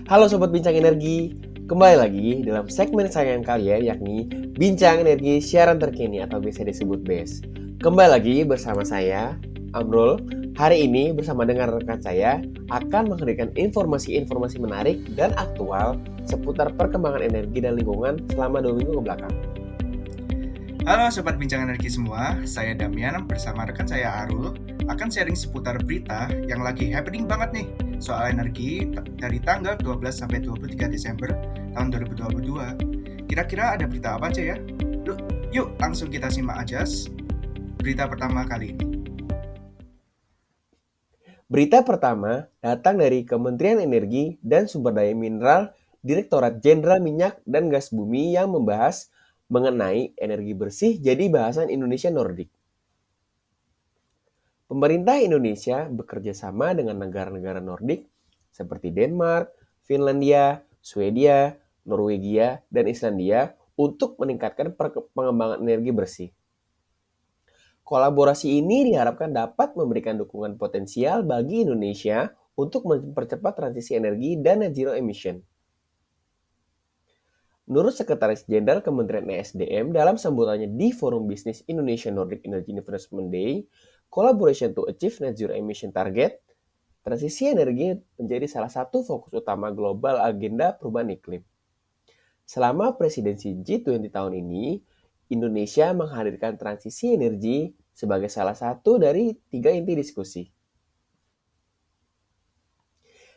Halo Sobat Bincang Energi, kembali lagi dalam segmen kesayangan kalian yakni Bincang Energi Siaran Terkini atau biasa disebut BES. Kembali lagi bersama saya, Amrul. Hari ini bersama dengan rekan saya akan menghadirkan informasi-informasi menarik dan aktual seputar perkembangan energi dan lingkungan selama 2 minggu ke belakang. Halo Sobat Bincang Energi semua, saya Damian bersama rekan saya Arul akan sharing seputar berita yang lagi happening banget nih soal energi dari tanggal 12 sampai 23 Desember tahun 2022. Kira-kira ada berita apa aja ya? Yuk langsung kita simak aja berita pertama kali ini. Berita pertama datang dari Kementerian Energi dan Sumber Daya Mineral Direktorat Jenderal Minyak dan Gas Bumi yang membahas mengenai energi bersih jadi bahasan Indonesia Nordik. Pemerintah Indonesia bekerja sama dengan negara-negara Nordik seperti Denmark, Finlandia, Swedia, Norwegia, dan Islandia untuk meningkatkan pengembangan energi bersih. Kolaborasi ini diharapkan dapat memberikan dukungan potensial bagi Indonesia untuk mempercepat transisi energi dan net zero emission. Menurut Sekretaris Jenderal Kementerian ESDM dalam sambutannya di Forum Bisnis Indonesia Nordic Energy Investment Day, Collaboration to Achieve Net Zero Emission Target, transisi energi menjadi salah satu fokus utama global agenda perubahan iklim. Selama presidensi G20 tahun ini, Indonesia menghadirkan transisi energi sebagai salah satu dari 3 inti diskusi.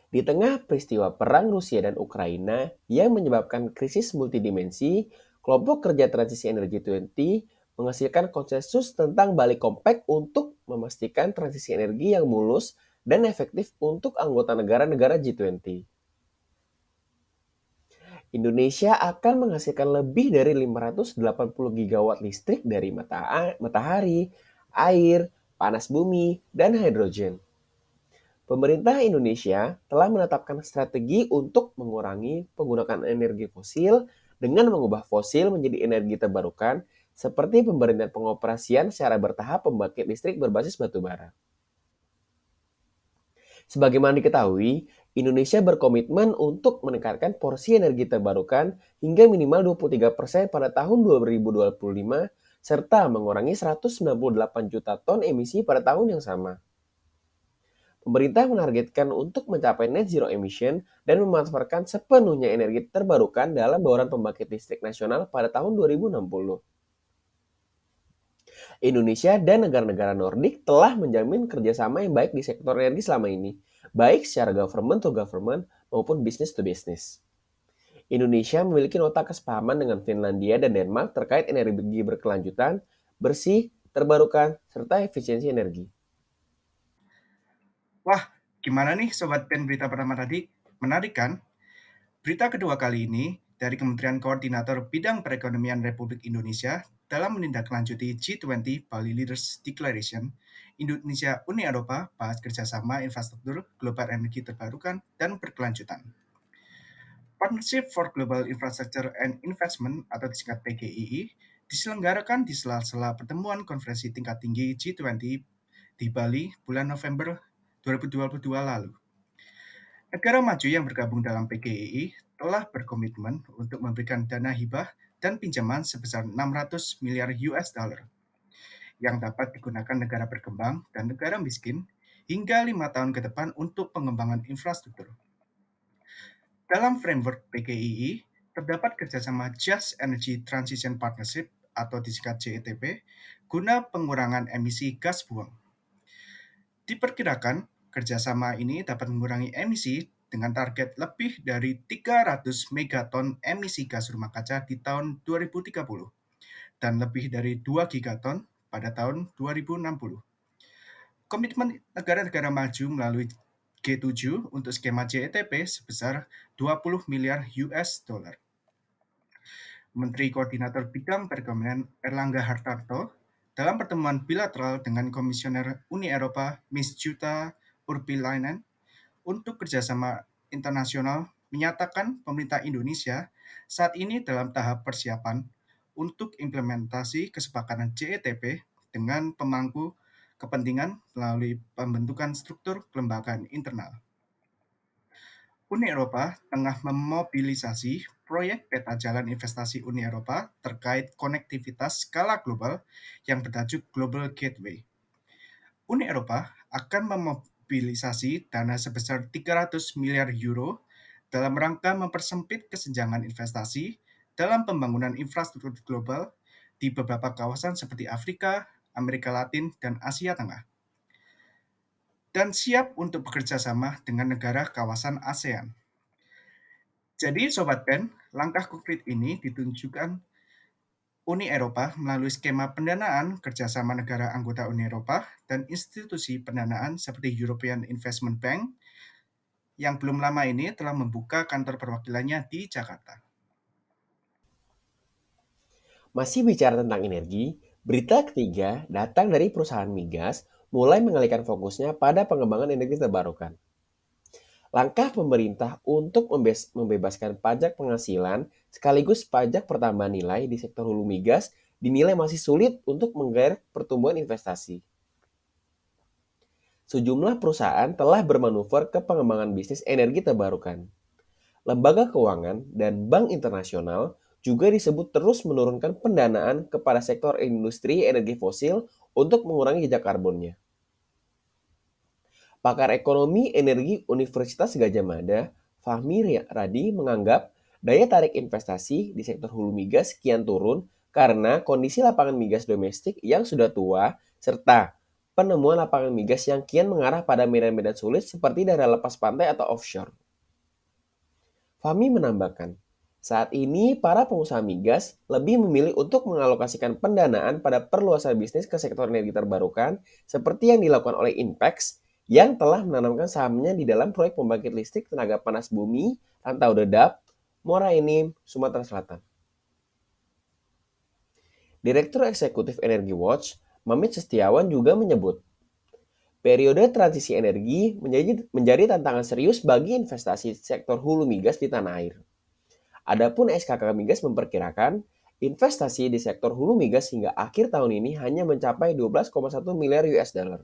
Di tengah peristiwa perang Rusia dan Ukraina yang menyebabkan krisis multidimensi, kelompok kerja transisi energi 20 menghasilkan konsensus tentang Bali Compact untuk memastikan transisi energi yang mulus dan efektif untuk anggota negara-negara G20. Indonesia akan menghasilkan lebih dari 580 gigawatt listrik dari matahari, air, panas bumi, dan hidrogen. Pemerintah Indonesia telah menetapkan strategi untuk mengurangi penggunaan energi fosil dengan mengubah fosil menjadi energi terbarukan seperti pemberhentian pengoperasian secara bertahap pembangkit listrik berbasis batu bara. Sebagaimana diketahui, Indonesia berkomitmen untuk meningkatkan porsi energi terbarukan hingga minimal 23% pada tahun 2025 serta mengurangi 198 juta ton emisi pada tahun yang sama. Pemerintah menargetkan untuk mencapai net zero emission dan memanfaatkan sepenuhnya energi terbarukan dalam bauran pembangkit listrik nasional pada tahun 2060. Indonesia dan negara-negara Nordik telah menjamin kerjasama yang baik di sektor energi selama ini, baik secara government to government maupun business to business. Indonesia memiliki nota kesepahaman dengan Finlandia dan Denmark terkait energi berkelanjutan, bersih, terbarukan, serta efisiensi energi. Wah, gimana nih Sobat Pen berita pertama tadi? Menarik kan? Berita kedua kali ini dari Kementerian Koordinator Bidang Perekonomian Republik Indonesia dalam menindaklanjuti G20 Bali Leaders Declaration, Indonesia Uni Eropa bahas kerjasama infrastruktur global energi terbarukan dan berkelanjutan. Partnership for Global Infrastructure and Investment atau disingkat PGII diselenggarakan di sela-sela pertemuan konferensi tingkat tinggi G20 di Bali bulan November 2022 lalu. Negara maju yang bergabung dalam PGII telah berkomitmen untuk memberikan dana hibah dan pinjaman sebesar 600 miliar US dollar yang dapat digunakan negara berkembang dan negara miskin hingga 5 tahun ke depan untuk pengembangan infrastruktur. Dalam framework PGII, terdapat kerjasama Just Energy Transition Partnership atau disingkat JETP guna pengurangan emisi gas buang. Diperkirakan, kerjasama ini dapat mengurangi emisi dengan target lebih dari 300 megaton emisi gas rumah kaca di tahun 2030 dan lebih dari 2 gigaton pada tahun 2060. Komitmen negara-negara maju melalui G7 untuk skema JETP sebesar 20 miliar US dollar. Menteri Koordinator Bidang Perekonomian Erlangga Hartarto dalam pertemuan bilateral dengan Komisioner Uni Eropa Ms. Jutta Urpilainen untuk kerjasama internasional menyatakan pemerintah Indonesia saat ini dalam tahap persiapan untuk implementasi kesepakatan JETP dengan pemangku kepentingan melalui pembentukan struktur kelembagaan internal. Uni Eropa tengah memobilisasi proyek peta jalan investasi Uni Eropa terkait konektivitas skala global yang bertajuk Global Gateway. Uni Eropa akan memobilisasi dana sebesar 300 miliar euro dalam rangka mempersempit kesenjangan investasi dalam pembangunan infrastruktur global di beberapa kawasan seperti Afrika, Amerika Latin, dan Asia Tengah, dan siap untuk bekerja sama dengan negara kawasan ASEAN. Jadi, Sobat Pen, langkah konkret ini ditunjukkan Uni Eropa melalui skema pendanaan kerjasama negara anggota Uni Eropa dan institusi pendanaan seperti European Investment Bank yang belum lama ini telah membuka kantor perwakilannya di Jakarta. Masih bicara tentang energi, berita ketiga datang dari perusahaan migas mulai mengalihkan fokusnya pada pengembangan energi terbarukan. Langkah pemerintah untuk membebaskan pajak penghasilan sekaligus pajak pertambahan nilai di sektor hulu migas dinilai masih sulit untuk menggait pertumbuhan investasi. Sejumlah perusahaan telah bermanuver ke pengembangan bisnis energi terbarukan. Lembaga keuangan dan bank internasional juga disebut terus menurunkan pendanaan kepada sektor industri energi fosil untuk mengurangi jejak karbonnya. Pakar ekonomi energi Universitas Gadjah Mada, Fahmi Radi menganggap daya tarik investasi di sektor hulu migas kian turun karena kondisi lapangan migas domestik yang sudah tua serta penemuan lapangan migas yang kian mengarah pada medan-medan sulit seperti daerah lepas pantai atau offshore. Fahmi menambahkan, saat ini para pengusaha migas lebih memilih untuk mengalokasikan pendanaan pada perluasan bisnis ke sektor energi terbarukan seperti yang dilakukan oleh Inpex yang telah menanamkan sahamnya di dalam proyek pembangkit listrik tenaga panas bumi Rantau Dedap, Muara Enim, Sumatera Selatan. Direktur Eksekutif Energi Watch, Mamit Setiawan juga menyebut, periode transisi energi menjadi tantangan serius bagi investasi sektor hulu migas di tanah air. Adapun SKK Migas memperkirakan investasi di sektor hulu migas hingga akhir tahun ini hanya mencapai 12,1 miliar US dollar.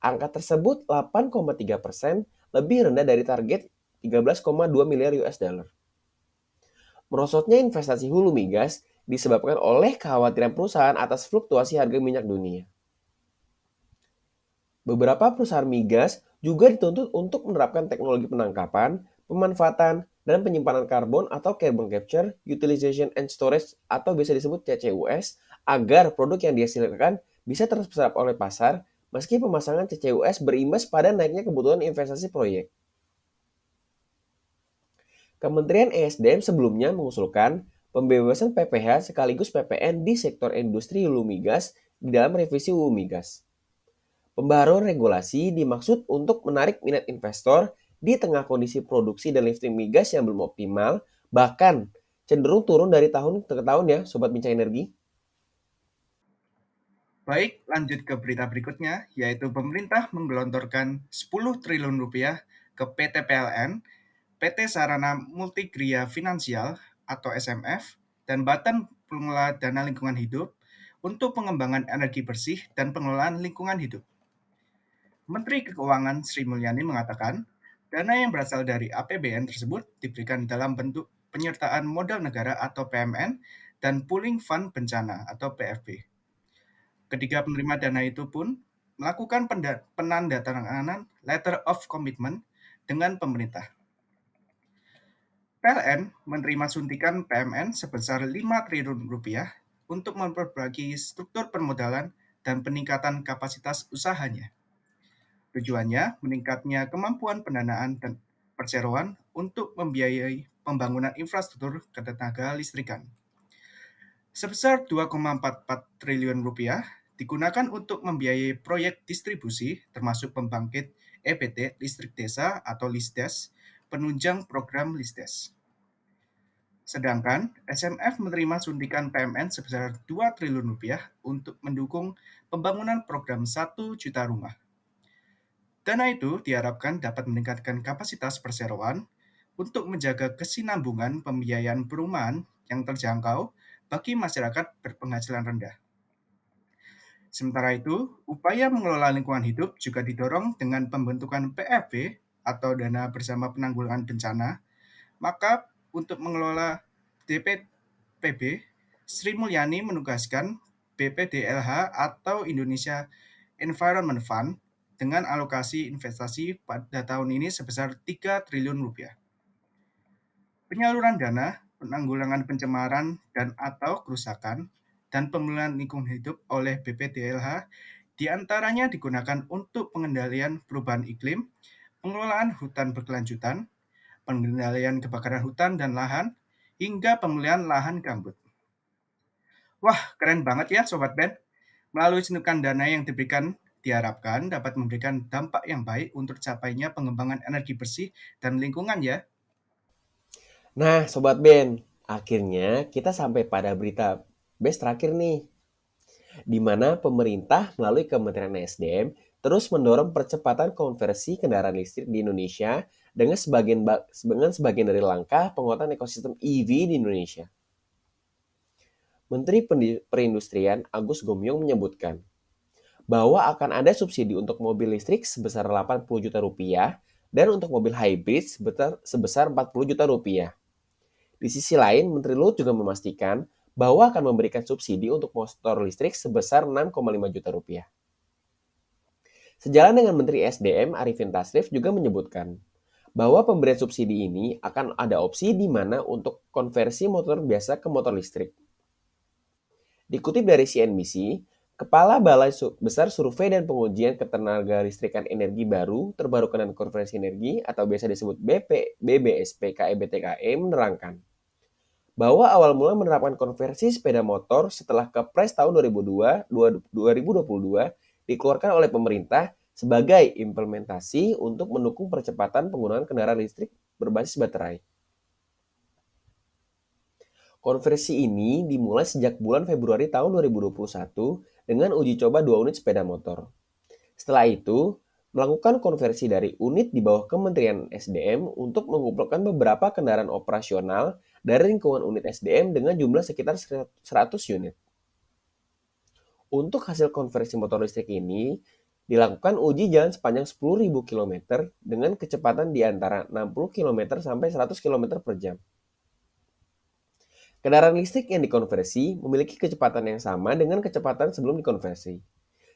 Angka tersebut 8,3% lebih rendah dari target 13,2 miliar US dollar. Merosotnya investasi hulu migas disebabkan oleh kekhawatiran perusahaan atas fluktuasi harga minyak dunia. Beberapa perusahaan migas juga dituntut untuk menerapkan teknologi penangkapan, pemanfaatan, dan penyimpanan karbon atau carbon capture, utilization and storage atau bisa disebut CCUS agar produk yang dihasilkan bisa terus terserap oleh pasar meski pemasangan CCUS berimbas pada naiknya kebutuhan investasi proyek. Kementerian ESDM sebelumnya mengusulkan pembebasan PPh sekaligus PPN di sektor industri hulu migas di dalam revisi UU Migas. Pembaharuan regulasi dimaksud untuk menarik minat investor di tengah kondisi produksi dan lifting migas yang belum optimal, bahkan cenderung turun dari tahun ke tahun ya, Sobat Bincang Energi. Baik, lanjut ke berita berikutnya, yaitu pemerintah menggelontorkan 10 triliun rupiah ke PT PLN, PT Sarana Multigria Finansial atau SMF, dan Badan Pengelola Dana Lingkungan Hidup untuk pengembangan energi bersih dan pengelolaan lingkungan hidup. Menteri Keuangan Sri Mulyani mengatakan, dana yang berasal dari APBN tersebut diberikan dalam bentuk penyertaan modal negara atau PMN dan Pooling Fund Bencana atau PFB. Ketiga penerima dana itu pun melakukan penandatanganan Letter of Commitment dengan pemerintah. PLN menerima suntikan PMN sebesar 5 triliun rupiah untuk memperbaiki struktur permodalan dan peningkatan kapasitas usahanya. Tujuannya meningkatnya kemampuan pendanaan dan perseroan untuk membiayai pembangunan infrastruktur ketenaga listrikan. Sebesar 2,44 triliun rupiah digunakan untuk membiayai proyek distribusi termasuk pembangkit EBT listrik desa atau LISDES, penunjang program LISDES. Sedangkan SMF menerima suntikan PMN sebesar 2 triliun rupiah untuk mendukung pembangunan program 1 juta rumah. Dana itu diharapkan dapat meningkatkan kapasitas perseroan untuk menjaga kesinambungan pembiayaan perumahan yang terjangkau bagi masyarakat berpenghasilan rendah. Sementara itu, upaya mengelola lingkungan hidup juga didorong dengan pembentukan PFB atau dana bersama penanggulangan bencana, maka untuk mengelola DPPB, Sri Mulyani menugaskan BPDLH atau Indonesia Environment Fund dengan alokasi investasi pada tahun ini sebesar 3 triliun rupiah. Penyaluran dana, penanggulangan pencemaran dan atau kerusakan, dan pemulihan lingkungan hidup oleh BPDLH diantaranya digunakan untuk pengendalian perubahan iklim, pengelolaan hutan berkelanjutan, pengendalian kebakaran hutan dan lahan, hingga pemulihan lahan gambut. Wah, keren banget ya Sobat Ben. Melalui suntikan dana yang diberikan, diharapkan dapat memberikan dampak yang baik untuk tercapainya pengembangan energi bersih dan lingkungan ya. Nah, Sobat Ben, akhirnya kita sampai pada berita best terakhir nih, di mana pemerintah melalui Kementerian SDM terus mendorong percepatan konversi kendaraan listrik di Indonesia dengan sebagian dari langkah penguatan ekosistem EV di Indonesia. Menteri Perindustrian Agus Gumyong menyebutkan bahwa akan ada subsidi untuk mobil listrik sebesar 80 juta rupiah dan untuk mobil hybrid sebesar 40 juta rupiah. Di sisi lain, Menteri Luhut juga memastikan bahwa akan memberikan subsidi untuk motor listrik sebesar 6,5 juta rupiah. Sejalan dengan Menteri SDM Arifin Tasrif juga menyebutkan bahwa pemberian subsidi ini akan ada opsi di mana untuk konversi motor biasa ke motor listrik. Dikutip dari CNBC, Kepala Balai Besar Survei dan Pengujian Ketenagalistrikan Energi Baru, Terbarukan dan Konversi Energi atau biasa disebut BBSP KEBTKE menerangkan bahwa awal mula menerapkan konversi sepeda motor setelah Kepres tahun 2022 dikeluarkan oleh pemerintah sebagai implementasi untuk mendukung percepatan penggunaan kendaraan listrik berbasis baterai. Konversi ini dimulai sejak bulan Februari tahun 2021 dengan uji coba 2 unit sepeda motor. Setelah itu, melakukan konversi dari unit di bawah Kementerian SDM untuk mengumpulkan beberapa kendaraan operasional dari lingkungan unit SDM dengan jumlah sekitar 100 unit. Untuk hasil konversi motor listrik ini, dilakukan uji jalan sepanjang 10.000 km dengan kecepatan di antara 60 km sampai 100 km per jam. Kendaraan listrik yang dikonversi memiliki kecepatan yang sama dengan kecepatan sebelum dikonversi.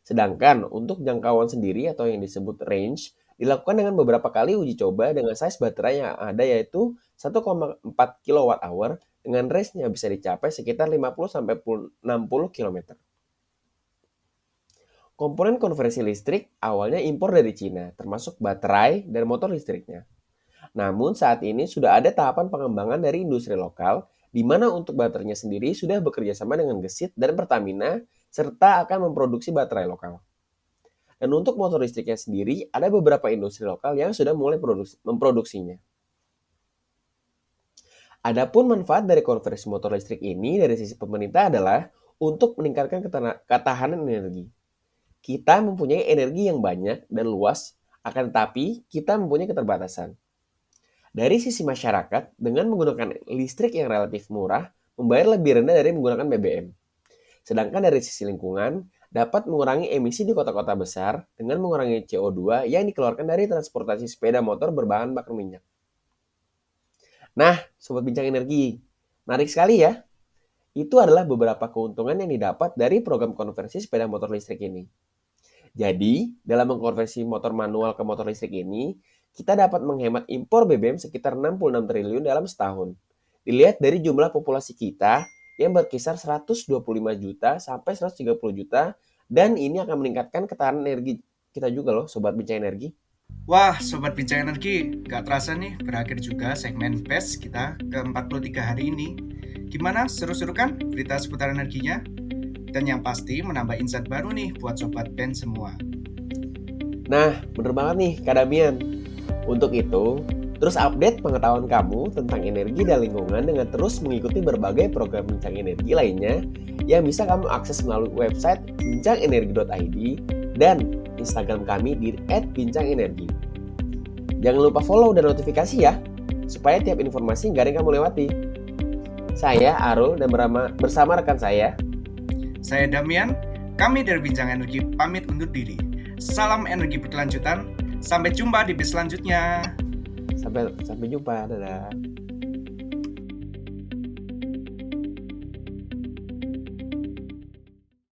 Sedangkan untuk jangkauan sendiri atau yang disebut range dilakukan dengan beberapa kali uji coba dengan size baterai yang ada yaitu 1,4 kWh dengan range-nya bisa dicapai sekitar 50 sampai 60 km. Komponen konversi listrik awalnya impor dari Cina, termasuk baterai dan motor listriknya. Namun saat ini sudah ada tahapan pengembangan dari industri lokal di mana untuk baterainya sendiri sudah bekerja sama dengan Gesit dan Pertamina serta akan memproduksi baterai lokal. Dan untuk motor listriknya sendiri ada beberapa industri lokal yang sudah mulai memproduksinya. Adapun manfaat dari konversi motor listrik ini dari sisi pemerintah adalah untuk meningkatkan ketahanan energi. Kita mempunyai energi yang banyak dan luas, akan tetapi kita mempunyai keterbatasan. Dari sisi masyarakat, dengan menggunakan listrik yang relatif murah, membayar lebih rendah dari menggunakan BBM. Sedangkan dari sisi lingkungan, dapat mengurangi emisi di kota-kota besar dengan mengurangi CO2 yang dikeluarkan dari transportasi sepeda motor berbahan bakar minyak. Nah, Sobat Bincang Energi, menarik sekali ya. Itu adalah beberapa keuntungan yang didapat dari program konversi sepeda motor listrik ini. Jadi, dalam mengkonversi motor manual ke motor listrik ini, kita dapat menghemat impor BBM sekitar 66 triliun dalam setahun. Dilihat dari jumlah populasi kita yang berkisar 125 juta sampai 130 juta dan ini akan meningkatkan ketahanan energi kita juga loh, Sobat Bincang Energi. Wah, Sobat Bincang Energi, gak terasa nih berakhir juga segmen PES kita ke-43 hari ini. Gimana, seru-seru kan berita seputar energinya? Dan yang pasti menambah insight baru nih buat Sobat Ben semua. Nah, bener banget nih Kak Damian. Untuk itu, terus update pengetahuan kamu tentang energi dan lingkungan dengan terus mengikuti berbagai program Bincang Energi lainnya yang bisa kamu akses melalui website bincangenergi.id dan Instagram kami di @bincangenergi. Jangan lupa follow dan notifikasi ya, supaya tiap informasi nggak ada yang kamu lewati. Saya Arul dan bersama rekan saya Damian, kami dari Bincang Energi pamit undur diri. Salam energi berkelanjutan, Sampai jumpa di bis selanjutnya. Sampai sampai jumpa, dadah.